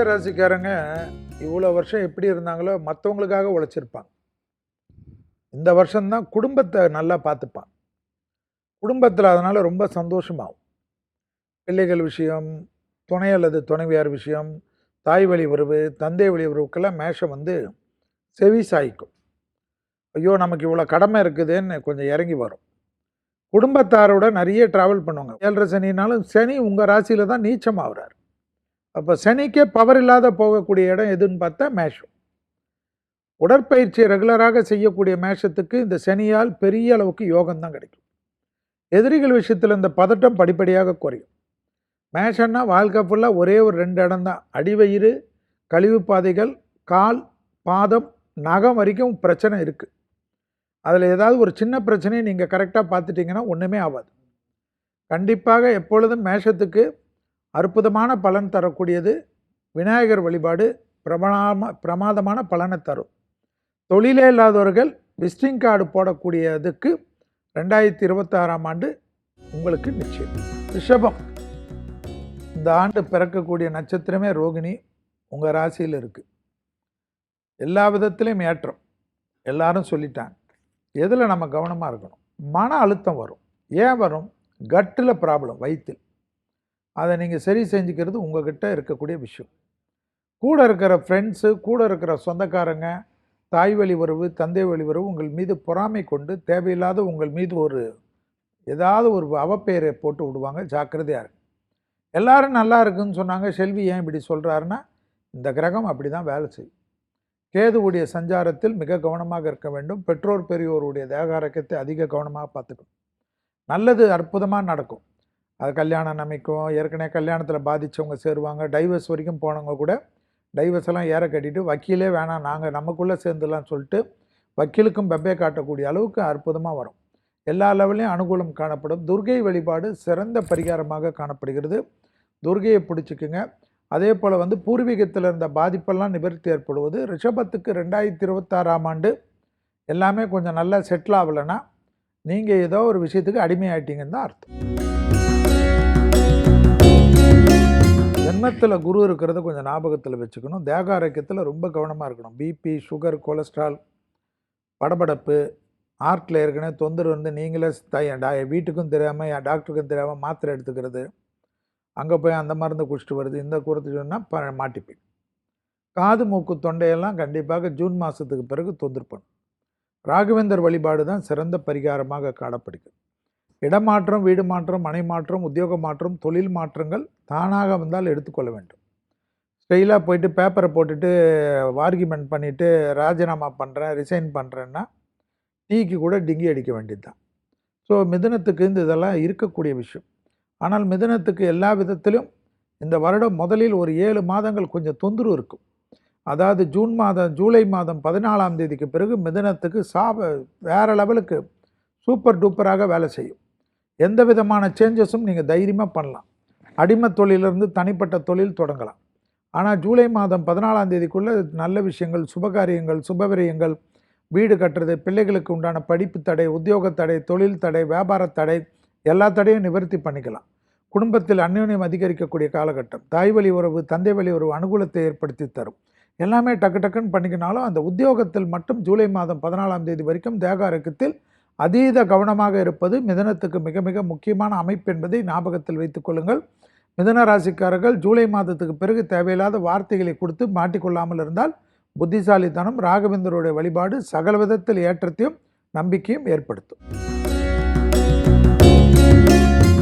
ராசிக்காரங்க இவ்வளோ வருஷம் எப்படி இருந்தாங்களோ மற்றவங்களுக்காக உழைச்சிருப்பாங்க. இந்த வருஷம்தான் குடும்பத்தை நல்லா பார்த்துப்பான். குடும்பத்தில் அதனால் ரொம்ப சந்தோஷமாகும். பிள்ளைகள் விஷயம், துணை அல்லது துணைவியார் விஷயம், தாய் வழி உறவு, தந்தை வழி உறவுக்கெல்லாம் மேஷம் வந்து செவி சாய்க்கும். ஐயோ நமக்கு இவ்வளோ கடமை இருக்குதுன்னு கொஞ்சம் இறங்கி வரும். குடும்பத்தாரோட நிறைய ட்ராவல் பண்ணுவாங்க. 7.5 சனினாலும் சனி உங்கள் ராசியில் தான் நீச்சம் ஆகுறார். அப்போ சனிக்கே பவர் இல்லாத போகக்கூடிய இடம் எதுன்னு பார்த்தா மேஷம். உடற்பயிற்சியை ரெகுலராக செய்யக்கூடிய மேஷத்துக்கு இந்த சனியால் பெரிய அளவுக்கு யோகம் தான் கிடைக்கும். எதிரிகள் விஷயத்தில் இந்த பதட்டம் படிப்படியாக குறையும். மேஷன்னா வாழ்க்கை ஃபுல்லாக ஒரே ஒரு 2 இடம் தான், அடிவயிறு, கழிவு பாதைகள், கால், பாதம், நகம் வரைக்கும் பிரச்சனை இருக்குது. அதில் ஏதாவது ஒரு சின்ன பிரச்சனையை நீங்கள் கரெக்டாக பார்த்துட்டிங்கன்னா ஒன்றுமே ஆகாது. கண்டிப்பாக எப்பொழுதும் மேஷத்துக்கு அற்புதமான பலன் தரக்கூடியது விநாயகர் வழிபாடு. பிரமாதமான பலனை தரும். தொழிலே இல்லாதவர்கள் விசிட்டிங் கார்டு போடக்கூடியதுக்கு 2026ஆம் ஆண்டு உங்களுக்கு நிச்சயம். ரிஷபம், இந்த ஆண்டு பிறக்கக்கூடிய நட்சத்திரமே ரோகிணி உங்கள் ராசியில் இருக்குது. எல்லா விதத்திலையும் ஏற்றம். எல்லாரும் சொல்லிட்டாங்க. எதில் நம்ம கவனமாக இருக்கணும்? மன அழுத்தம் வரும். ஏன் வரும்? கட்டில் ப்ராப்ளம், வயிற்றில். அதை நீங்கள் சரி செஞ்சுக்கிறது உங்கள்கிட்ட இருக்கக்கூடிய விஷயம். கூட இருக்கிற ஃப்ரெண்ட்ஸு, கூட இருக்கிற சொந்தக்காரங்க, தாய் வழி உறவு, தந்தை வழி உறவு உங்கள் மீது பொறாமை கொண்டு தேவையில்லாத உங்கள் மீது ஏதாவது ஒரு அவப்பெயரை போட்டு விடுவாங்க. ஜாக்கிரதையாக இருக்கு. எல்லாரும் நல்லா இருக்குன்னு சொன்னாங்க, செல்வி ஏன் இப்படி சொல்கிறாருன்னா இந்த கிரகம் அப்படி தான் வேலை செய்யும். கேதுவுடைய சஞ்சாரத்தில் மிக கவனமாக இருக்க வேண்டும். பெற்றோர் பெரியோருடைய தேகாரக்கத்தை அதிக கவனமாக பார்த்துக்கணும். நல்லது அற்புதமாக நடக்கும். அது கல்யாணம் நமைக்கும். ஏற்கனவே கல்யாணத்தில் பாதித்தவங்க சேருவாங்க. டைவர்ஸ் வரைக்கும் போனவங்க கூட டைவர்ஸ் எல்லாம் ஏற கட்டிட்டு வக்கீலே வேணாம், நாங்கள் நமக்குள்ளே சேர்ந்துடலான்னு சொல்லிட்டு வக்கீலுக்கும் பெப்பே காட்டக்கூடிய அளவுக்கு அற்புதமாக வரும். எல்லா லெவலையும் அனுகூலம் காணப்படும். துர்கை வழிபாடு சிறந்த பரிகாரமாக காணப்படுகிறது. துர்கையை பிடிச்சிக்குங்க. அதே போல் பூர்வீகத்தில் இருந்த பாதிப்பெல்லாம் நிவர்த்தி ஏற்படுவது. ரிஷபத்துக்கு 2026ஆம் ஆண்டு எல்லாமே கொஞ்சம் நல்லா செட்டில் ஆகலைன்னா நீங்கள் ஏதோ ஒரு விஷயத்துக்கு அடிமையாயிட்டீங்கன்னு தான் அர்த்தம். ஜென்மத்தில் குரு இருக்கிறத கொஞ்சம் ஞாபகத்தில் வச்சுக்கணும். தேக ஆரோக்கியத்தில் ரொம்ப கவனமாக இருக்கணும். பிபி, சுகர், கொலஸ்ட்ரால், படபடப்பு, ஹார்ட்டில் ஏற்கனவே தொந்தரவு நீங்களே வீட்டுக்கும் தெரியாமல் டாக்டருக்கும் தெரியாமல் மாத்திரை எடுத்துக்கிறது, அங்கே போய் அந்த மருந்து குடிச்சிட்டு வருது, இந்த குறைத்து சொன்னால் மாட்டிப்பீங்க. காது, மூக்கு, தொண்டையெல்லாம் கண்டிப்பாக ஜூன் மாதத்துக்கு பிறகு தொந்தரவு பண்ணும். ராகவேந்தர் வழிபாடு தான் சிறந்த பரிகாரமாக காணப்படுகிறது. இடமாற்றம், வீடு மாற்றம், மனை மாற்றம், உத்தியோக மாற்றம், தொழில் மாற்றங்கள் தானாக வந்தால் எடுத்துக்கொள்ள வேண்டும். ஸ்டைலாக போயிட்டு பேப்பரை போட்டுட்டு ஆர்கியூமெண்ட் பண்ணிவிட்டு ராஜினாமா பண்ணுறேன், ரிசைன் பண்ணுறேன்னா டீக்கு கூட டிங்கி அடிக்க வேண்டியது தான். ஸோ மிதுனத்துக்கு இதெல்லாம் இருக்கக்கூடிய விஷயம். ஆனால் மிதுனத்துக்கு எல்லா விதத்திலும் இந்த வருடம் முதலில் ஒரு 7 மாதங்கள் கொஞ்சம் தொந்தரவு இருக்கும். அதாவது ஜூலை மாதம் 14ஆம் தேதிக்கு பிறகு மிதுனத்துக்கு வேறு லெவலுக்கு சூப்பர் டூப்பராக வேலை செய்யும். எந்த விதமான சேஞ்சஸும் நீங்கள் தைரியமாக பண்ணலாம். அடிமை தொழிலிருந்து தனிப்பட்ட தொழில் தொடங்கலாம். ஆனால் ஜூலை மாதம் 14ஆம் தேதிக்குள்ளே நல்ல விஷயங்கள், சுபகாரியங்கள், சுபவிரயங்கள், வீடு கட்டுறது, பிள்ளைகளுக்கு உண்டான படிப்பு தடை, உத்தியோக தடை, தொழில் தடை, வியாபார தடை, எல்லா தடையும் நிவர்த்தி பண்ணிக்கலாம். குடும்பத்தில் அந்யோன்யம் அதிகரிக்கக்கூடிய காலகட்டம். தாய் வழி உறவு, தந்தை வழி உறவு அனுகூலத்தை ஏற்படுத்தி தரும். எல்லாமே டக்குன்னு பண்ணிக்கினாலும் அந்த உத்தியோகத்தில் மட்டும் ஜூலை மாதம் 14ஆம் தேதி வரைக்கும் தேக ஆரோக்கியத்தில் அதீத கவனமாக இருப்பது மிதுனத்துக்கு மிக மிக முக்கியமான அமைப்பு என்பதை ஞாபகத்தில் வைத்துக் கொள்ளுங்கள். மிதுன ராசிக்காரர்கள் ஜூலை மாதத்துக்கு பிறகு தேவையில்லாத வார்த்தைகளை கொடுத்து மாட்டிக்கொள்ளாமல் இருந்தால் புத்திசாலித்தனம். ராகவேந்தருடைய வழிபாடு சகல விதத்தில் ஏற்றத்தையும் நம்பிக்கையும் ஏற்படுத்தும்.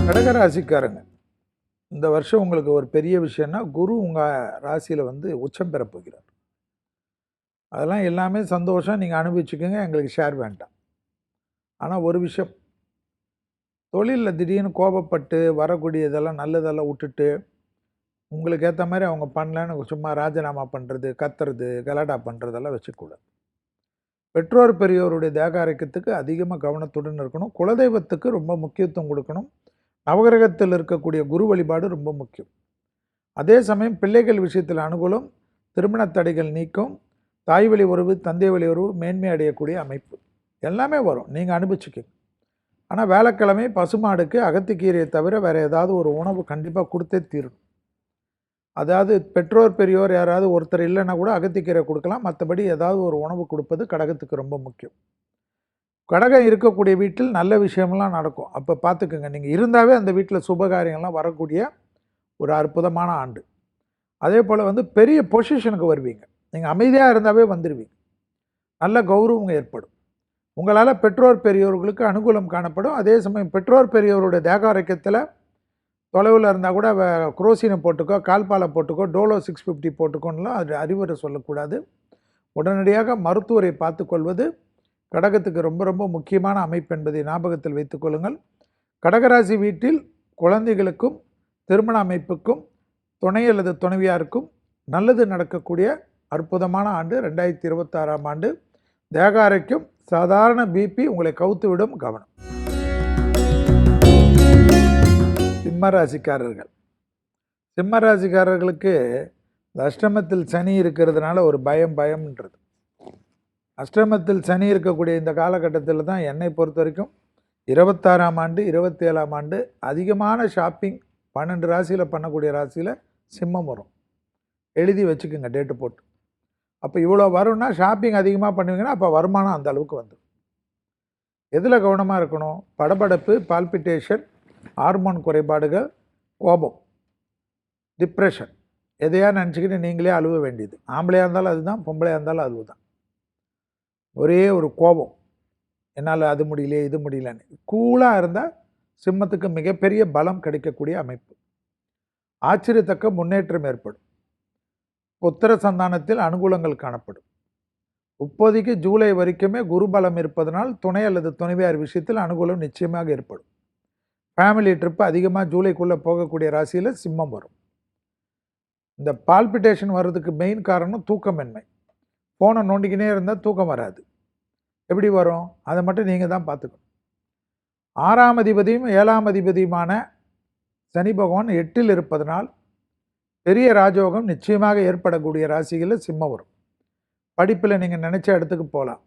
கடகராசிக்காரங்க, இந்த வருஷம் உங்களுக்கு ஒரு பெரிய விஷயம்னா குரு உங்கள் ராசியில் உச்சம் பெற போகிறார். அதெல்லாம் எல்லாமே சந்தோஷம், நீங்கள் அனுபவிச்சுக்கோங்க, எங்களுக்கு ஷேர் வேண்டாம். ஆனால் ஒரு விஷயம், தொழிலில் திடீர்னு கோபப்பட்டு வரக்கூடிய இதெல்லாம் நல்லதெல்லாம் விட்டுட்டு உங்களுக்கு ஏற்ற மாதிரி அவங்க பண்ணலன்னு சும்மா ராஜினாமா பண்ணுறது, கத்துறது, கலாட்டா பண்ணுறதெல்லாம் வச்சுக்கூடாது. பெற்றோர் பெரியோருடைய தேக ஆரோக்கியத்துக்கு அதிகமாக கவனத்துடன் இருக்கணும். குலதெய்வத்துக்கு ரொம்ப முக்கியத்துவம் கொடுக்கணும். நவகிரகத்தில் இருக்கக்கூடிய குரு வழிபாடு ரொம்ப முக்கியம். அதே சமயம் பிள்ளைகள் விஷயத்தில் அனுகூலம், திருமண தடைகள் நீக்கம், தாய் வழி உறவு, தந்தை வழி உறவு மேன்மை அடையக்கூடிய அமைப்பு எல்லாமே வரும். நீங்கள் அனுபவிச்சுக்கங்க. ஆனால் வேலைக்கிழமை பசுமாடுக்கு அகத்திக்கீரையை தவிர வேறு ஏதாவது ஒரு உணவு கண்டிப்பாக கொடுத்தே தீரணும். அதாவது பெற்றோர் பெரியோர் யாராவது ஒருத்தர் இல்லைன்னா கூட அகத்திக்கீரை கொடுக்கலாம். மற்றபடி ஏதாவது ஒரு உணவு கொடுப்பது கடகத்துக்கு ரொம்ப முக்கியம். கடகம் இருக்கக்கூடிய வீட்டில் நல்ல விஷயம்லாம் நடக்கும். அப்போ பார்த்துக்குங்க, நீங்கள் இருந்தாவே அந்த வீட்டில் சுபகாரியங்கள்லாம் வரக்கூடிய ஒரு அற்புதமான ஆண்டு. அதே போல் பெரிய பொசிஷனுக்கு வருவீங்க. நீங்கள் அமைதியாக இருந்தாவே வந்துடுவீங்க. நல்ல கௌரவம் ஏற்படும். உங்களால் பெற்றோர் பெரியோர்களுக்கு அனுகூலம் காணப்படும். அதே சமயம் பெற்றோர் பெரியோருடைய தேக ஆரோக்கியத்தில் தொலைவில் இருந்தால் கூட குரோசினை போட்டுக்கோ, கால்பாலை போட்டுக்கோ, டோலோ 650 போட்டுக்கோன்னெலாம் அது அறிவுரை சொல்லக்கூடாது. உடனடியாக மருத்துவரை பார்த்து கொள்வது கடகத்துக்கு ரொம்ப ரொம்ப முக்கியமான அமைப்பு என்பதை ஞாபகத்தில் வைத்துக்கொள்ளுங்கள். கடகராசி வீட்டில் குழந்தைகளுக்கும் திருமண அமைப்புக்கும் துணை அல்லது துணைவியாருக்கும் நல்லது நடக்கக்கூடிய அற்புதமான ஆண்டு 2026ஆம் ஆண்டு. தேக ஆரோக்கியம், சாதாரண பிபி உங்களை கவுத்துவிடும், கவனம். சிம்மராசிக்காரர்கள், சிம்மராசிக்காரர்களுக்கு அஷ்டமத்தில் சனி இருக்கிறதுனால ஒரு பயம்ன்றது. அஷ்டமத்தில் சனி இருக்கக்கூடிய இந்த காலகட்டத்தில் தான் என்னை பொறுத்த வரைக்கும் 26ஆம் ஆண்டு 27ஆம் ஆண்டு அதிகமான ஷாப்பிங் 12 ராசியில் பண்ணக்கூடிய ராசியில் சிம்மம் வரும். எழுதி வச்சுக்கோங்க டேட்டு போட்டு. அப்போ இவ்வளோ வரும்னா ஷாப்பிங் அதிகமாக பண்ணுவீங்கன்னா அப்போ வருமானம் அந்த அளவுக்கு வந்துடும். எதில் கவனமாக இருக்கணும்? படபடப்பு, பால்பிட்டேஷன், ஹார்மோன் குறைபாடுகள், கோபம், டிப்ரெஷன், எதையா நினச்சிக்கிட்டு நீங்களே அழுவ வேண்டியது. ஆம்பளையாக இருந்தாலும் அதுதான், பொம்பளையாக இருந்தாலும் அதுதான். ஒரே ஒரு கோபம், என்னால் அது முடியலையே இது முடியலன்னு. கூலாக இருந்தால் சிம்மத்துக்கு மிகப்பெரிய பலம் கிடைக்கக்கூடிய அமைப்பு. ஆச்சரியத்தக்க முன்னேற்றம் ஏற்படும். புத்திர சந்தானத்தில் அனுகூலங்கள் காணப்படும். இப்போதைக்கு ஜூலை வரைக்குமே குரு பலம் இருப்பதனால் துணை அல்லது துணைவியார் விஷயத்தில் அனுகூலம் நிச்சயமாக ஏற்படும். ஃபேமிலி ட்ரிப்பு அதிகமாக ஜூலைக்குள்ளே போகக்கூடிய ராசியில் சிம்மம் வரும். இந்த பால்பிட்டேஷன் வர்றதுக்கு மெயின் காரணம் தூக்கமின்மை. ஃபோனை நோண்டிக்கினே இருந்தால் தூக்கம் வராது. எப்படி வரும்? அதை மட்டும் நீங்கள் தான் பார்த்துக்கணும். 6ஆம் அதிபதியும் 7ஆம் அதிபதியுமான சனி பகவான் 8இல் இருப்பதனால் பெரிய ராஜயோகம் நிச்சயமாக ஏற்படக்கூடிய ராசிகளில் சிம்மம் வரும். படிப்பில் நீங்கள் நினச்ச இடத்துக்கு போகலாம்.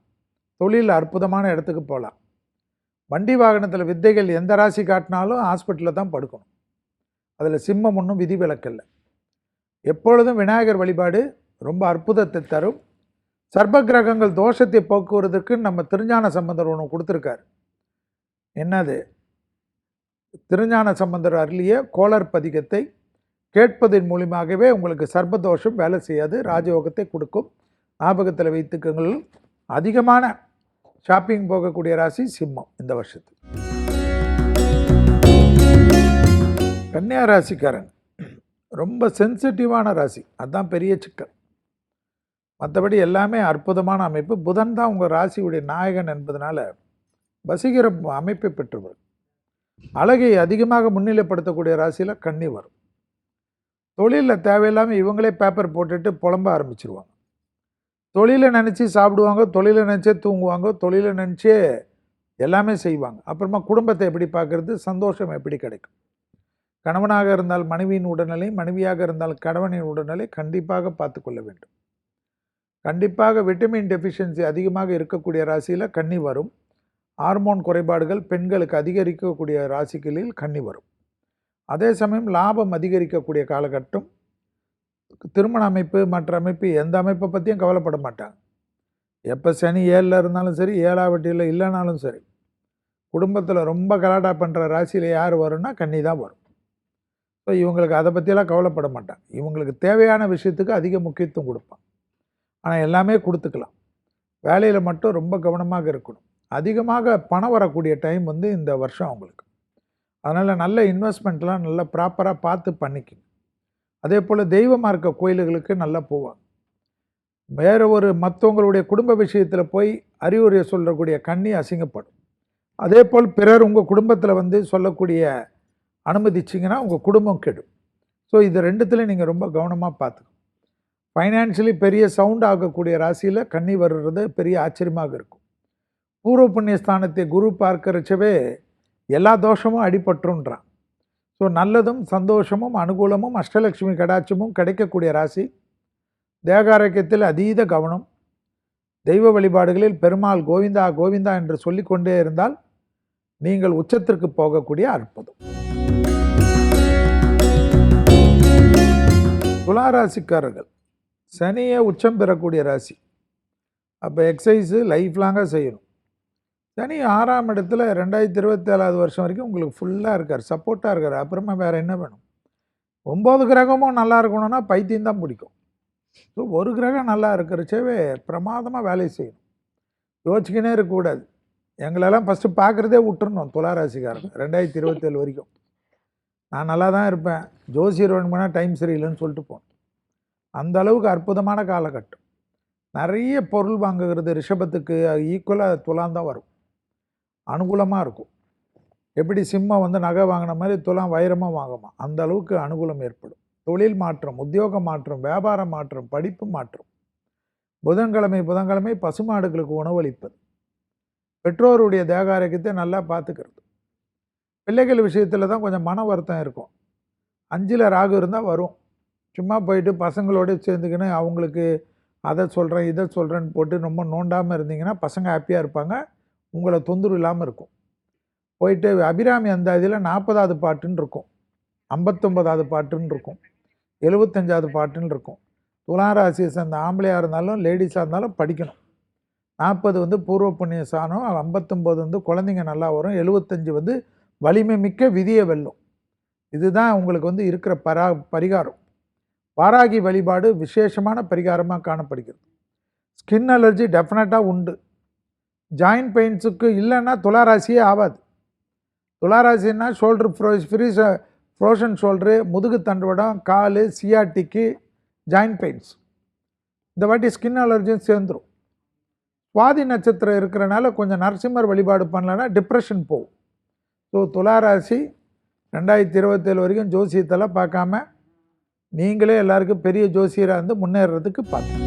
தொழிலில் அற்புதமான இடத்துக்கு போகலாம். வண்டி வாகனத்தில் வித்தைகள் எந்த ராசி காட்டினாலும் ஹாஸ்பிட்டலில் தான் படுக்கணும். அதில் சிம்மம் ஒன்றும் விதிவிலக்கில்லை. எப்பொழுதும் விநாயகர் வழிபாடு ரொம்ப அற்புதத்தை தரும். சர்ப கிரகங்கள் தோஷத்தை போக்குவதற்கு நம்ம திருஞான சம்பந்தர் ஒன்று கொடுத்துருக்காரு. என்னது? திருஞான சம்பந்தர் அருளிய கோளர் பதிகத்தை கேட்பதன் மூலியமாகவே உங்களுக்கு சர்பதோஷம் வேலை செய்யாது, ராஜயோகத்தை கொடுக்கும். ஞாபகத்தில் வைத்துக்கங்கள். அதிகமான ஷாப்பிங் போகக்கூடிய ராசி சிம்மம் இந்த வருஷத்துக்கு. கன்னியா ராசிக்காரன் ரொம்ப சென்சிட்டிவான ராசி, அதுதான் பெரிய சிக்கல். மற்றபடி எல்லாமே அற்புதமான அமைப்பு. புதன் தான் உங்கள் ராசியுடைய நாயகன் என்பதனால வசீகர அமைப்பை பெற்றுவர். அழகை அதிகமாக முன்னிலைப்படுத்தக்கூடிய ராசியில் கன்னி வரும். தொழிலில் தேவையில்லாமல் இவங்களே பேப்பர் போட்டுட்டு புலம்ப ஆரம்பிச்சிருவாங்க. தொழிலை நினச்சி சாப்பிடுவாங்க, தொழிலை நினச்சே தூங்குவாங்க, தொழிலை நினச்சே எல்லாமே செய்வாங்க. அப்புறமா குடும்பத்தை எப்படி பார்க்குறது, சந்தோஷம் எப்படி கிடைக்கும்? கணவனாக இருந்தால் மனைவியின் உடல்நிலை, மனைவியாக இருந்தால் கணவனின் உடல்நிலை கண்டிப்பாக பார்த்து கொள்ள வேண்டும். கண்டிப்பாக விட்டமின் டெஃபிஷியன்சி அதிகமாக இருக்கக்கூடிய ராசியில் கன்னி வரும். ஹார்மோன் குறைபாடுகள் பெண்களுக்கு அதிகரிக்கக்கூடிய ராசிகளில் கன்னி வரும். அதே சமயம் லாபம் அதிகரிக்கக்கூடிய காலகட்டம். திருமண அமைப்பு, மற்ற அமைப்பு, எந்த அமைப்பை பற்றியும் கவலைப்பட மாட்டாங்க. எப்போ சனி 7ல் இருந்தாலும் சரி, 7ஆம் வீட்டில் இல்லைனாலும் சரி, குடும்பத்தில் ரொம்ப கலாட்டா பண்ணுற ராசியில் யார் வரும்னா கன்னி தான் வரும். ஸோ இவங்களுக்கு அதை பற்றியெல்லாம் கவலைப்பட மாட்டாங்க. இவங்களுக்கு தேவையான விஷயத்துக்கு அதிக முக்கியத்துவம் கொடுப்பாங்க. ஆனால் எல்லாமே கொடுத்துக்கலாம். வேலையில் மட்டும் ரொம்ப கவனமாக இருக்கணும். அதிகமாக பணம் வரக்கூடிய டைம் இந்த வருஷம் அவங்களுக்கு. அதனால் நல்ல இன்வெஸ்ட்மெண்ட்லாம் நல்லா ப்ராப்பராக பார்த்து பண்ணிக்கணும். அதே போல் தெய்வமாக இருக்க கோயில்களுக்கு நல்லா போவாங்க. வேறு ஒரு மற்றவங்களுடைய குடும்ப விஷயத்தில் போய் அறிவுரை சொல்லக்கூடிய கன்னி அசிங்கப்படும். அதே போல் பிறர் உங்கள் குடும்பத்தில் சொல்லக்கூடிய அனுமதிச்சிங்கன்னா உங்கள் குடும்பம் கெடும். ஸோ இது ரெண்டுத்தில் நீங்கள் ரொம்ப கவனமாக பார்த்துக்கணும். ஃபைனான்ஷியலி பெரிய சவுண்ட் ஆகக்கூடிய ராசியில் கன்னி வர்றது பெரிய ஆச்சரியமாக இருக்கும். பூர்வ புண்ணிய ஸ்தானத்தை குரு பார்க்கறச்சவே எல்லா தோஷமும் அடிபட்டுன்றான். ஸோ நல்லதும் சந்தோஷமும் அனுகூலமும் அஷ்டலட்சுமி கடாட்சமும் கிடைக்கக்கூடிய ராசி. தேக ஆரோக்கியத்தில் அதீத கவனம். தெய்வ வழிபாடுகளில் பெருமாள் கோவிந்தா கோவிந்தா என்று சொல்லிக்கொண்டே இருந்தால் நீங்கள் உச்சத்திற்கு போகக்கூடிய அற்புதம். துலா ராசிக்காரர்கள் சனியை உச்சம் பெறக்கூடிய ராசி. அப்போ எக்ஸசைஸு லைஃப் லாங்காக செய்யணும். சனி 6ஆம் இடத்துல 2027 வருஷம் வரைக்கும் உங்களுக்கு ஃபுல்லாக இருக்கார், சப்போர்ட்டாக இருக்கார். அப்புறமா வேறு என்ன வேணும்? 9 கிரகமும் நல்லா இருக்கணும்னா பைத்தியம் தான் பிடிக்கும். ஸோ ஒரு கிரகம் நல்லா இருக்கிறச்சவே பிரமாதமாக வேலை செய்யணும். யோசிச்சுக்கினே இருக்கக்கூடாது. எங்களெல்லாம் ஃபஸ்ட்டு பார்க்குறதே விட்டுறணும் துளாராசிக்காரங்க 2027 வரைக்கும். நான் நல்லா தான் இருப்பேன், ஜோசியர் வேணுமுன்னா டைம் சரியில்லைன்னு சொல்லிட்டு போனேன். அந்த அளவுக்கு அற்புதமான காலகட்டம். நிறைய பொருள் வாங்குகிறது ரிஷபத்துக்கு ஈக்குவலாக துலாம் தான் வரும், அனுகூலமாக இருக்கும். எப்படி சிம்மம் வந்து நகை வாங்கின மாதிரி துலாம் வைரமாக வாங்குமா, அந்த அளவுக்கு அனுகூலம் ஏற்படும். தொழில் மாற்றம், உத்தியோக மாற்றம், வியாபார மாற்றம், படிப்பு மாற்றம். புதன்கிழமை பசுமாடுகளுக்கு உணவளிப்பது, பெற்றோருடைய தேக ஆரோக்கியத்தை நல்லா பார்த்துக்கிறது. பிள்ளைகள் விஷயத்தில் தான் கொஞ்சம் மன வருத்தம் இருக்கும். 5ல் ராகு இருந்தால் வரும். சும்மா போயிட்டு பசங்களோடு சேர்ந்துக்கின்னு அவங்களுக்கு அதை சொல்கிறேன் இதை சொல்கிறேன்னு போட்டு ரொம்ப நோண்டாமல் இருந்தீங்கன்னா பசங்க ஹாப்பியாக இருப்பாங்க, உங்களை தொந்தரவு இல்லாமல் இருக்கும். போயிட்டு அபிராமி அந்தாதியில் 40வது பாட்டுன்னு இருக்கும், 59வது பாட்டுன்னு இருக்கும், 75வது பாட்டுன்னு இருக்கும். துளாராசியை சேர்ந்த ஆம்பளையாக இருந்தாலும் லேடிஸாக இருந்தாலும் படிக்கணும். 40 வந்து பூர்வ புண்ணிய சாணம், 59 வந்து குழந்தைங்க நல்லா வரும், 75 வந்து வலிமை மிக்க விதியை வெல்லும். இதுதான் உங்களுக்கு வந்து இருக்கிற பரிகாரம். வாராகி வழிபாடு விசேஷமான பரிகாரமாக காணப்படுகிறது. ஸ்கின் அலர்ஜி டெஃபினட்டாக உண்டு. ஜாயின்ட் பெயின்ஸுக்கு இல்லைன்னா துளாராசியே ஆகாது. துளாராசின்னா ஷோல்ட்ரு ஃப்ரோஷன் ஷோல்ட்ரு, முதுகு தண்டுவடம், கால், சியாட்டிக்கு, ஜாயின்ட் பெயின்ஸ். இந்த வாட்டி ஸ்கின் அலர்ஜியும் சேர்ந்துடும். சுவாதி நட்சத்திரம் இருக்கிறனால கொஞ்சம் நரசிம்மர் வழிபாடு பண்ணலன்னா டிப்ரெஷன் போகும். ஸோ துளாராசி 2027 வரைக்கும் ஜோசியத்தெல்லாம் பார்க்காம நீங்களே எல்லாருக்கும் பெரிய ஜோசியராக இருந்து முன்னேறதுக்கு பார்த்து.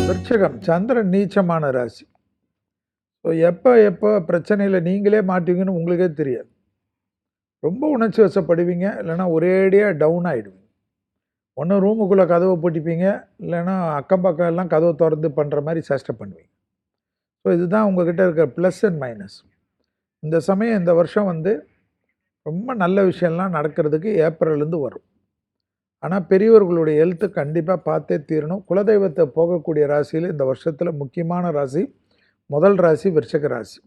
விருச்சிகம் சந்திரன் நீச்சமான ராசி. ஸோ எப்போ பிரச்சனையில் நீங்களே மாட்டுவீங்கன்னு உங்களுக்கே தெரியாது. ரொம்ப உணர்ச்சி வசப்படுவீங்க, இல்லைன்னா ஒரேடியாக டவுன் ஆகிடுவீங்க. ஒன்று ரூமுக்குள்ளே கதவை பூட்டிப்பீங்க, இல்லைன்னா அக்கம் பக்கம் எல்லாம் கதவை திறந்து பண்ணுற மாதிரி சேஷ்டை பண்ணுவீங்க. ஸோ இதுதான் உங்கள்கிட்ட இருக்கிற ப்ளஸ் அண்ட் மைனஸ். இந்த சமயம் இந்த வருஷம் வந்து ரொம்ப நல்ல விஷயம்லாம் நடக்கிறதுக்கு ஏப்ரல்லேருந்து வரும். ஆனால் பெரியவர்களுடைய ஹெல்த்து கண்டிப்பாக பார்த்தே தீரணும். குலதெய்வத்தை போகக்கூடிய ராசியில் இந்த வருஷத்தில் முக்கியமான ராசி முதல் ராசி விருச்சிக ராசி.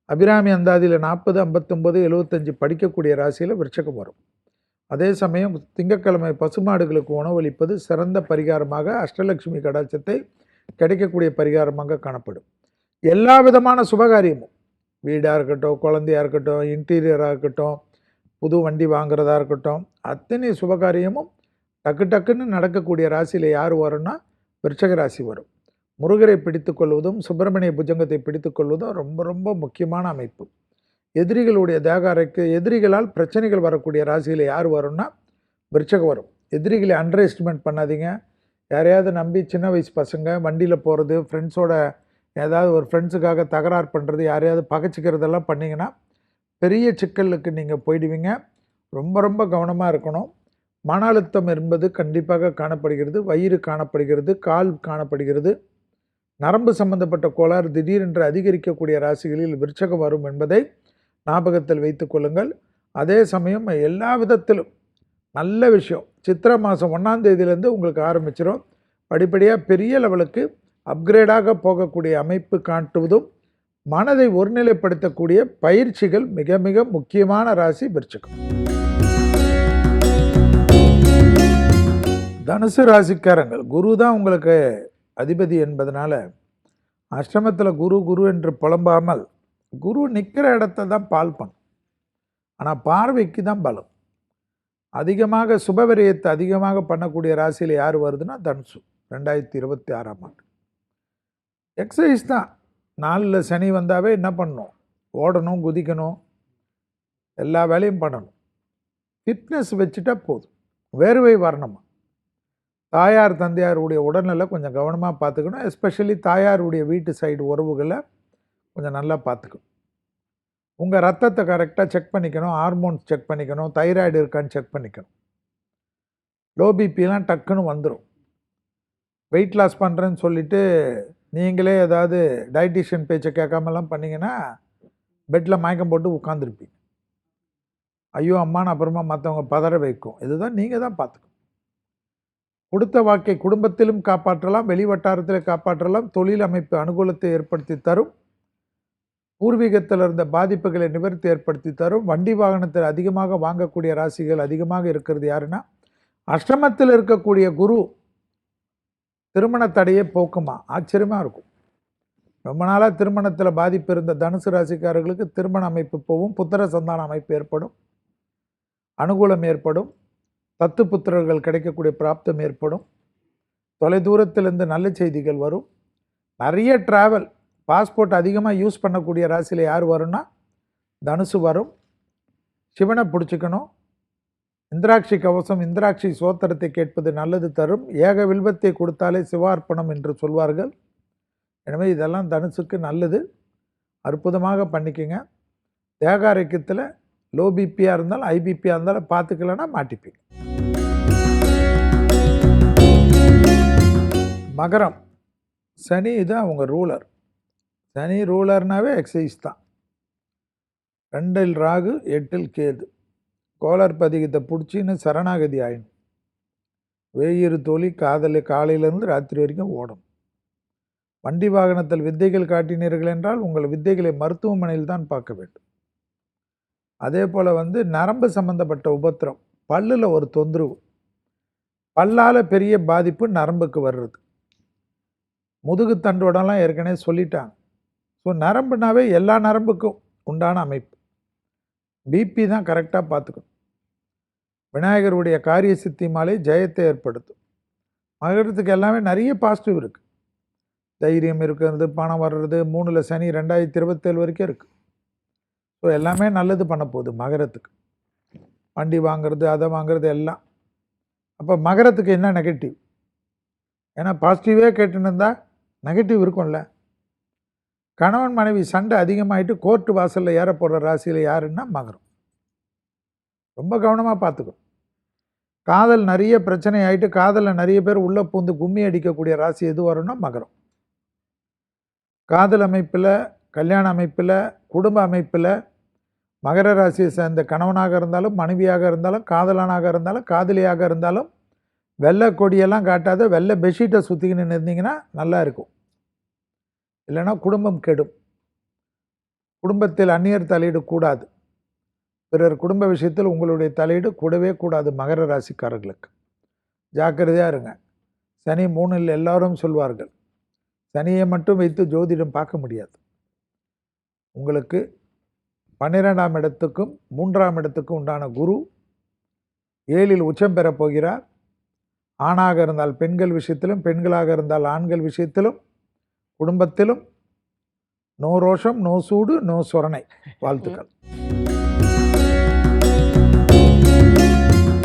அபிராமி அந்தாதியில் 40, 59, 75 படிக்கக்கூடிய ராசியில் விருச்சிகம் வரும். அதே சமயம் திங்கட்கிழமை பசுமாடுகளுக்கு உணவளிப்பது சிறந்த பரிகாரமாக, அஷ்டலட்சுமி கடாட்சத்தை கிடைக்கக்கூடிய பரிகாரமாக காணப்படும். எல்லா விதமான சுபகாரியமும், வீடாக இருக்கட்டும், குழந்தையாக இருக்கட்டும், இன்டீரியராக இருக்கட்டும், புது வண்டி வாங்குறதா இருக்கட்டும், அத்தனை சுபகாரியமும் டக்குன்னு நடக்கக்கூடிய ராசியில் யார் வரும்னா விருச்சிக ராசி வரும். முருகரை பிடித்து கொள்வதும் சுப்பிரமணிய புஜங்கத்தை பிடித்து கொள்வதும் ரொம்ப ரொம்ப முக்கியமான அமைப்பு. எதிரிகளுடைய தேகாரைக்கு எதிரிகளால் பிரச்சனைகள் வரக்கூடிய ராசியில் யார் வரும்னா விருச்சிகம் வரும். எதிரிகளை அண்டர் எஸ்டிமேட் பண்ணாதீங்க. யாரையாவது நம்பி சின்ன வயசு பசங்க வண்டியில் போகிறது, ஃப்ரெண்ட்ஸோட ஏதாவது ஒரு ஃப்ரெண்ட்ஸுக்காக தகராறு பண்ணுறது, யாரையாவது பகைச்சிக்கிறதெல்லாம் பண்ணிங்கன்னா பெரிய சிக்கலுக்கு நீங்கள் போயிடுவீங்க. ரொம்ப ரொம்ப கவனமாக இருக்கணும். மன அழுத்தம் என்பது கண்டிப்பாக காணப்படுகிறது. வயிறு காணப்படுகிறது, கால் காணப்படுகிறது. நரம்பு சம்பந்தப்பட்ட கோளாறு திடீரென்று அதிகரிக்கக்கூடிய ராசிகளில் விருச்சிகம் வரும் என்பதை ஞாபகத்தில் வைத்து கொள்ளுங்கள். அதே சமயம் எல்லா விதத்திலும் நல்ல விஷயம் சித்திரை மாதம் 1ஆம் தேதியிலேருந்து உங்களுக்கு ஆரம்பிச்சிடும். படிப்படியாக பெரிய லெவலுக்கு அப்கிரேடாக போகக்கூடிய அமைப்பு காட்டுவதும் மனதை ஒருநிலைப்படுத்தக்கூடிய பயிற்சிகள் மிக மிக முக்கியமான ராசி விருச்சிகம். தனுசு ராசிக்காரங்கள், குரு தான் உங்களுக்கு அதிபதி என்பதனால அஷ்டமத்தில் குரு என்று புலம்பாமல், குரு நிற்கிற இடத்த தான் பால் பண்ணும். ஆனால் பார்வைக்கு தான் பலம். அதிகமாக சுபவிரயத்தை அதிகமாக பண்ணக்கூடிய ராசியில் யார் வருதுன்னா தனுசு. 2026ஆம் ஆண்டு எக்ஸசைஸ் தான். 4ல் சனி வந்தாவே என்ன பண்ணணும்? ஓடணும், குதிக்கணும், எல்லா வேலையும் பண்ணணும். ஃபிட்னஸ் வச்சுட்டா போதும். வேர்வை வரணுமா? தாயார் தந்தையாருடைய உடல்நிலை கொஞ்சம் கவனமாக பார்த்துக்கணும். எஸ்பெஷலி தாயாருடைய வீட்டு சைடு உறவுகளை கொஞ்சம் நல்லா பார்த்துக்கணும். உங்கள் ரத்தத்தை கரெக்டாக செக் பண்ணிக்கணும், ஹார்மோன்ஸ் செக் பண்ணிக்கணும், தைராய்டு இருக்கான்னு செக் பண்ணிக்கணும். லோ பிபிலாம் டக்குன்னு வந்துடும். வெயிட் லாஸ் பண்ணுறேன்னு சொல்லிவிட்டு நீங்களே ஏதாவது டயட்டிஷியன் பேச்சை கேட்காமலாம் பண்ணிங்கன்னா பெட்டில் மயக்கம் போட்டு உட்காந்துருப்பீங்க. ஐயோ அம்மான்னு அப்புறமா மற்றவங்க பதற வைக்கும். இதுதான் நீங்கள் தான் பார்த்துக்கணும். கொடுத்த வாக்கை குடும்பத்திலும் காப்பாற்றலாம், வெளி வட்டாரத்தில் காப்பாற்றலாம். தொழில் அமைப்பு அனுகூலத்தை ஏற்படுத்தி தரும். பூர்வீகத்தில் இருந்த பாதிப்புகளை நிவர்த்தி ஏற்படுத்தி தரும். வண்டி வாகனத்தில் அதிகமாக வாங்கக்கூடிய ராசிகள் அதிகமாக இருக்கிறது யாருன்னா, அஷ்டமத்தில் இருக்கக்கூடிய குரு திருமண தடையை போக்குமா. ஆச்சரியமாக இருக்கும். ரொம்ப நாளாக திருமணத்தில் பாதிப்பு இருந்த தனுசு ராசிக்காரர்களுக்கு திருமண அமைப்பு போகும். புத்திர சந்தான அமைப்பு ஏற்படும். அனுகூலம் ஏற்படும். தத்து புத்திரர்கள் கிடைக்கக்கூடிய பிராப்தம் ஏற்படும். தொலைதூரத்திலிருந்து நல்ல செய்திகள் வரும். நிறைய டிராவல், பாஸ்போர்ட் அதிகமாக யூஸ் பண்ணக்கூடிய ராசியில் யார் வரும்னா தனுசு வரும். சிவனை பிடிச்சிக்கணும். இந்திராட்சி கவசம், இந்திராட்சி சோத்திரத்தை கேட்பது நல்லது தரும். ஏக வில்வத்தை கொடுத்தாலே சிவார்ப்பணம் என்று சொல்வார்கள். எனவே இதெல்லாம் தனுசுக்கு நல்லது. அற்புதமாக பண்ணிக்கங்க. தேக ஆரோக்கியத்தில் லோ பிபியாக இருந்தாலும் ஐபிபியாக இருந்தாலும் பார்த்துக்கலன்னா மாட்டிப்பீங்க. மகரம், சனி தான் அவங்க ரூலர். சனி ரூலர்னாவே எக்ஸசைஸ் தான். 2ல் ராகு 8ல் கேது. கோளர் பதிகத்தை பிடிச்சின்னு சரணாகதி ஆயிடும். வேயிறு தோழி காதல் காலையிலேருந்து ராத்திரி வரைக்கும் ஓடும். வண்டி வாகனத்தில் வித்தைகள் காட்டினீர்கள் என்றால் உங்கள் வித்தைகளை மருத்துவமனையில் தான் பார்க்க வேண்டும். அதே போல் நரம்பு சம்பந்தப்பட்ட உபத்திரம், பல்லில் ஒரு தொந்தரவு, பல்லால் பெரிய பாதிப்பு நரம்புக்கு வர்றது. முதுகு தண்டோடலாம் ஏற்கனவே சொல்லிட்டாங்க. ஸோ நரம்புனாவே எல்லா நரம்புக்கும் உண்டான அமைப்பு. பிபி தான் கரெக்டாக பார்த்துக்கணும். விநாயகருடைய காரிய சித்தி மாலை ஜெயத்தை ஏற்படுத்தும். மகரத்துக்கு எல்லாமே நிறைய பாசிட்டிவ் இருக்குது. தைரியம் இருக்கிறது, பணம் வர்றது, 3ல் சனி 2027 வரைக்கும் இருக்குது. ஸோ எல்லாமே நல்லது பண்ண போகுது மகரத்துக்கு. வண்டி வாங்கிறது, அதை வாங்கிறது எல்லாம். அப்போ மகரத்துக்கு என்ன நெகட்டிவ்? ஏன்னா பாசிட்டிவே கேட்டுன்னு இருந்தால் நெகட்டிவ் இருக்கும்ல. கணவன் மனைவி சண்டை அதிகமாகிட்டு கோர்ட்டு வாசலில் ஏற போடுற ராசியில் யாருன்னா மகரம். ரொம்ப கவனமாக பார்த்துக்கணும். காதல் நிறைய பிரச்சனை ஆகிட்டு காதலில் நிறைய பேர் உள்ளே பூந்து கும்மி அடிக்கக்கூடிய ராசி எது வரும்னா மகரம். காதல் அமைப்பில், கல்யாண அமைப்பில், குடும்ப அமைப்பில் மகர ராசியை சேர்ந்த கணவனாக இருந்தாலும், மனைவியாக இருந்தாலும், காதலனாக இருந்தாலும், காதலியாக இருந்தாலும் வெள்ளை கொடியெல்லாம் காட்டாத வெள்ளை பெட்ஷீட்டை சுற்றிக்கின்னு இருந்தீங்கன்னா நல்லா இருக்கும். இல்லைன்னா குடும்பம் கெடும். குடும்பத்தில் அந்நியர் தலையீடு கூடாது. பிறர் குடும்ப விஷயத்தில் உங்களுடைய தலையீடு கூடவே கூடாது. மகர ராசிக்காரர்களுக்கு ஜாக்கிரதையாக இருங்க. சனி 3ல் எல்லாரும் சொல்வார்கள். சனியை மட்டும் வைத்து ஜோதிடம் பார்க்க முடியாது. உங்களுக்கு 12ஆம் இடத்துக்கும் 3ஆம் இடத்துக்கும் உண்டான குரு 7ல் உச்சம் பெறப் போகிறார். ஆணாக இருந்தால் பெண்கள் விஷயத்திலும், பெண்களாக இருந்தால் ஆண்கள் விஷயத்திலும், குடும்பத்திலும் நோ ரோஷம், நோ சூடு, நோ சொரணை. வாழ்த்துக்கள்.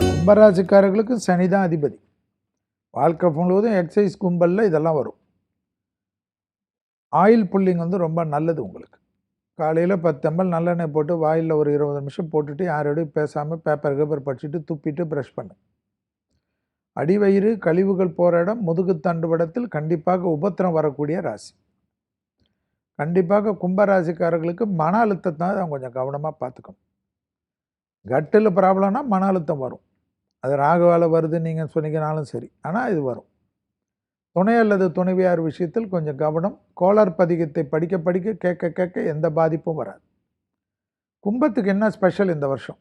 கும்பராசிக்காரர்களுக்கு சனி தான் அதிபதி. வாழ்க்கை முழுவதும் எக்ஸசைஸ் கும்பலில் இதெல்லாம் வரும். ஆயில் புல்லிங் ரொம்ப நல்லது உங்களுக்கு. காலையில் 10 ml நல்லெண்ணெய் போட்டு வாயில் ஒரு 20 நிமிஷம் போட்டுட்டு யாரோடையும் பேசாமல் பேப்பர் படிச்சுட்டு துப்பிட்டு ப்ரஷ் பண்ணு. அடிவயிறு கழிவுகள் போகிற இடம் முதுகு தண்டுவடத்தில் கண்டிப்பாக உபத்திரம் வரக்கூடிய ராசி. கண்டிப்பாக கும்பராசிக்காரர்களுக்கு மன அழுத்தத்தை தான் கொஞ்சம் கவனமாக பார்த்துக்கணும். கட்டில் ப்ராப்ளம்னா மன அழுத்தம் வரும். அது ராகுவால் வருது நீங்கள் சொன்னீங்கனாலும் சரி. ஆனால் இது வரும். துணை அல்லது துணைவியார் விஷயத்தில் கொஞ்சம் கவனம். கோளார் பதிகத்தை படிக்க கேட்க எந்த பாதிப்பும் வராது. கும்பத்துக்கு என்ன ஸ்பெஷல் இந்த வருஷம்?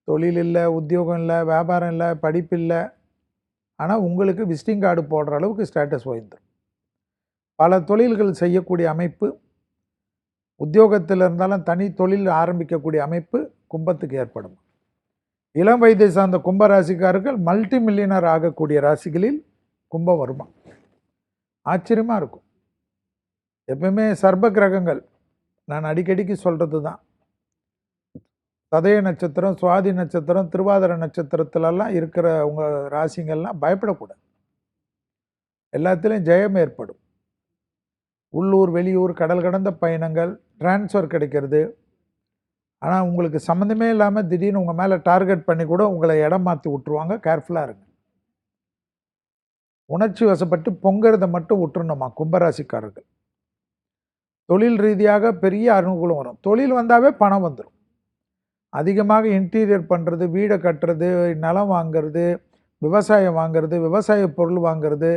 தொழில் இல்லை, உத்தியோகம் இல்லை, வியாபாரம் இல்லை, படிப்பு இல்லை. ஆனால் உங்களுக்கு விசிட்டிங் கார்டு போடுற அளவுக்கு ஸ்டேட்டஸ் உயர்ந்துடும். பல தொழில்கள் செய்யக்கூடிய அமைப்பு, உத்தியோகத்தில் இருந்தாலும் தனி தொழில் ஆரம்பிக்கக்கூடிய அமைப்பு கும்பத்துக்கு ஏற்படும். இளம் வயதை சார்ந்த கும்பராசிக்காரர்கள் மல்டி மில்லியனர் ஆகக்கூடிய ராசிகளில் கும்பம் வருமா? ஆச்சரியமாக இருக்கும். எப்பவுமே சர்ப கிரகங்கள் நான் அடிக்கடிக்கு சொல்கிறது தான். சதய நட்சத்திரம், சுவாதி நட்சத்திரம், திருவாதிரை நட்சத்திரத்திலெல்லாம் இருக்கிற உங்கள் ராசிங்கள்லாம் பயப்படக்கூடாது. எல்லாத்துலேயும் ஜெயம் ஏற்படும். உள்ளூர், வெளியூர், கடல் கடந்த பயணங்கள், டிரான்ஸ்ஃபர் கிடைக்கிறது. ஆனால் உங்களுக்கு சம்மந்தமே இல்லாமல் திடீர்னு உங்கள் மேலே டார்கெட் பண்ணி கூட உங்களை இடம் மாற்றி விட்டுருவாங்க. கேர்ஃபுல்லாக இருங்க. உணர்ச்சி வசப்பட்டு பொங்கிறத மட்டும் விட்டுருணுமா கும்பராசிக்காரர்கள். தொழில் ரீதியாக பெரிய அனுகூலம் வரும். தொழில் வந்தாவே பணம் வந்துடும். அதிகமாக இன்டீரியர் பண்ணுறது, வீடை கட்டுறது, நிலம் வாங்கிறது, விவசாயம் வாங்கிறது, விவசாய பொருள் வாங்கிறது,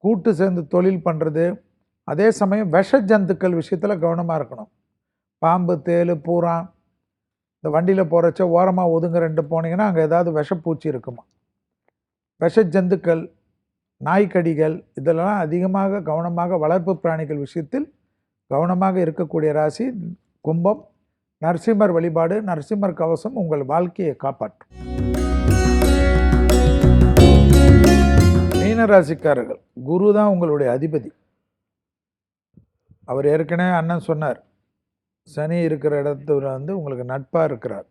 கூட்டு சேர்ந்து தொழில் பண்ணுறது. அதே சமயம் விஷ ஜந்துக்கள் விஷயத்தில் கவனமாக இருக்கணும். பாம்பு, தேள், பூரா இந்த வண்டியில் போகிறச்ச ஓரமாக ஒதுங்க 2 போனீங்கன்னா அங்கே ஏதாவது விஷப்பூச்சி இருக்குமா. விஷ ஜந்துக்கள், நாய்க்கடிகள் இதெல்லாம் அதிகமாக கவனமாக வளர்ப்பு பிராணிகள் விஷயத்தில் கவனமாக இருக்கக்கூடிய ராசி கும்பம். நரசிம்மர் வழிபாடு, நரசிம்மர் கவசம் உங்கள் வாழ்க்கையை காப்பாற்றும். மீனராசிக்காரர்கள், குரு தான் உங்களுடைய அதிபதி. அவர் ஏற்கனவே அண்ணன் சொன்னார், சனி இருக்கிற இடத்துல உங்களுக்கு நட்பாக இருக்கிறார்.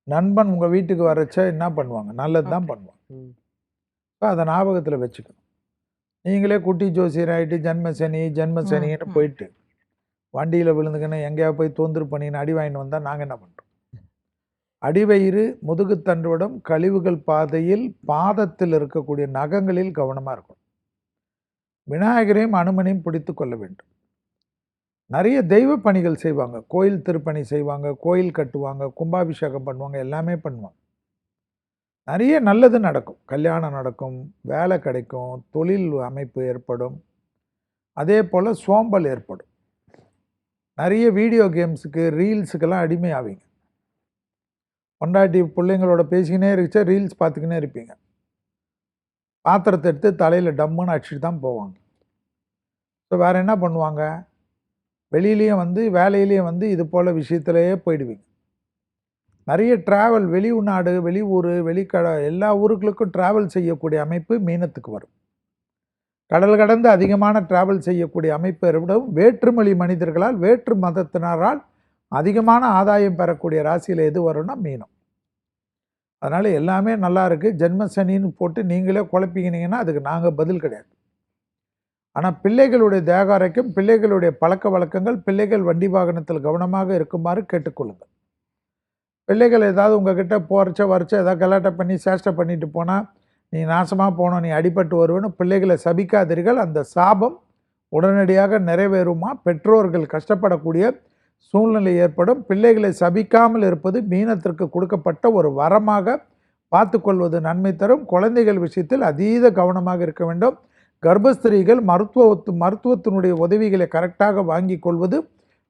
நண்பன் உங்கள் வீட்டுக்கு வரச்சா என்ன பண்ணுவாங்க? நல்லது தான் பண்ணுவாங்க. அதை ஞாபகத்தில் வச்சுக்கணும். நீங்களே குட்டி ஜோசியர் ஆகிட்டு ஜென்மசனின்னு போயிட்டு வண்டியில் விழுந்துக்கின்னு எங்கேயாவது போய் தொந்தரு பண்ணின்னு அடி வாங்கிட்டு வந்தால் நாங்கள் என்ன பண்ணுறோம்? அடிவயிறு, முதுகுத்தண்டுவடம், கழிவுகள் பாதையில் பாதத்தில் இருக்கக்கூடிய நகங்களில் கவனமாக இருக்கும். விநாயகரையும் அனுமனையும் பிடித்து கொள்ள வேண்டும். நிறைய தெய்வ பணிகள் செய்வாங்க. கோயில் திருப்பணி செய்வாங்க, கோயில் கட்டுவாங்க, கும்பாபிஷேகம் பண்ணுவாங்க, எல்லாமே பண்ணுவாங்க. நிறைய நல்லது நடக்கும். கல்யாணம் நடக்கும், வேலை கிடைக்கும், தொழில் அமைப்பு ஏற்படும். அதே போல் சோம்பல் ஏற்படும். நிறைய வீடியோ கேம்ஸுக்கு, ரீல்ஸுக்கெல்லாம் அடிமை ஆவீங்க. பொண்டாட்டி பிள்ளைங்களோட பேசிக்கினே இருந்துச்சா ரீல்ஸ் பார்த்துக்கினே இருப்பீங்க. பாத்திரத்தை எடுத்து தலையில் டம்முன்னு அடிச்சுட்டு தான் போவாங்க. ஸோ வேறு என்ன பண்ணுவாங்க? வெளியிலையும் வேலையிலையும் இது போல் விஷயத்துலையே போயிடுவீங்க. நிறைய ட்ராவல், வெளிநாடு, வெளியூர், எல்லா ஊருகளுக்கும் ட்ராவல் செய்யக்கூடிய அமைப்பு மீனத்துக்கு வரும். கடல் கடந்து அதிகமான ட்ராவல் செய்யக்கூடிய அமைப்பை விடவும் வேற்றுமொழி மனிதர்களால், வேற்று மதத்தினரால் அதிகமான ஆதாயம் பெறக்கூடிய ராசியில் எது வரும்னா மீனம். அதனால் எல்லாமே நல்லா இருக்குது. ஜென்மசனின்னு போட்டு நீங்களே குழப்பிக்கினீங்கன்னா அதுக்கு நாங்கள் பதில் கிடையாது. ஆனால் பிள்ளைகளுடைய தேகாரைக்கும், பிள்ளைகளுடைய பழக்க வழக்கங்கள், பிள்ளைகள் வண்டி வாகனத்தில் கவனமாக இருக்குமாறு கேட்டுக்கொள்ளுங்கள். பிள்ளைகள் ஏதாவது உங்ககிட்ட போகிறச்ச ஏதாவது கலாட்டை பண்ணி சேஷ்டை பண்ணிட்டு போனால் நீ நாசமாக போனோம், நீ அடிபட்டு வருவேன்னு பிள்ளைகளை சபிக்காதீர்கள். அந்த சாபம் உடனடியாக நிறைவேறுமா. பெற்றோர்கள் கஷ்டப்படக்கூடிய சூழ்நிலை ஏற்படும். பிள்ளைகளை சபிக்காமல் இருப்பது மீனத்திற்கு கொடுக்கப்பட்ட ஒரு வரமாக பார்த்து கொள்வது நன்மை தரும். குழந்தைகள் விஷயத்தில் அதீத கவனமாக இருக்க வேண்டும். கர்ப்பஸ்திரீகள் மருத்துவத்தினுடைய உதவிகளை கரெக்டாக வாங்கி கொள்வது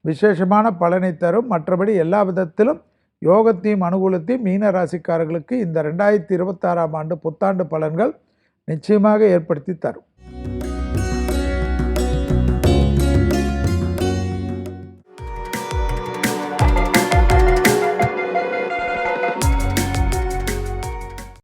விசேஷமான பலனை தரும். மற்றபடி எல்லா விதத்திலும் யோகத்தையும் அனுகூலத்தையும் மீன ராசிக்காரர்களுக்கு இந்த 2026ஆம் ஆண்டு புத்தாண்டு பலன்கள் நிச்சயமாக ஏற்படுத்தி தரும்.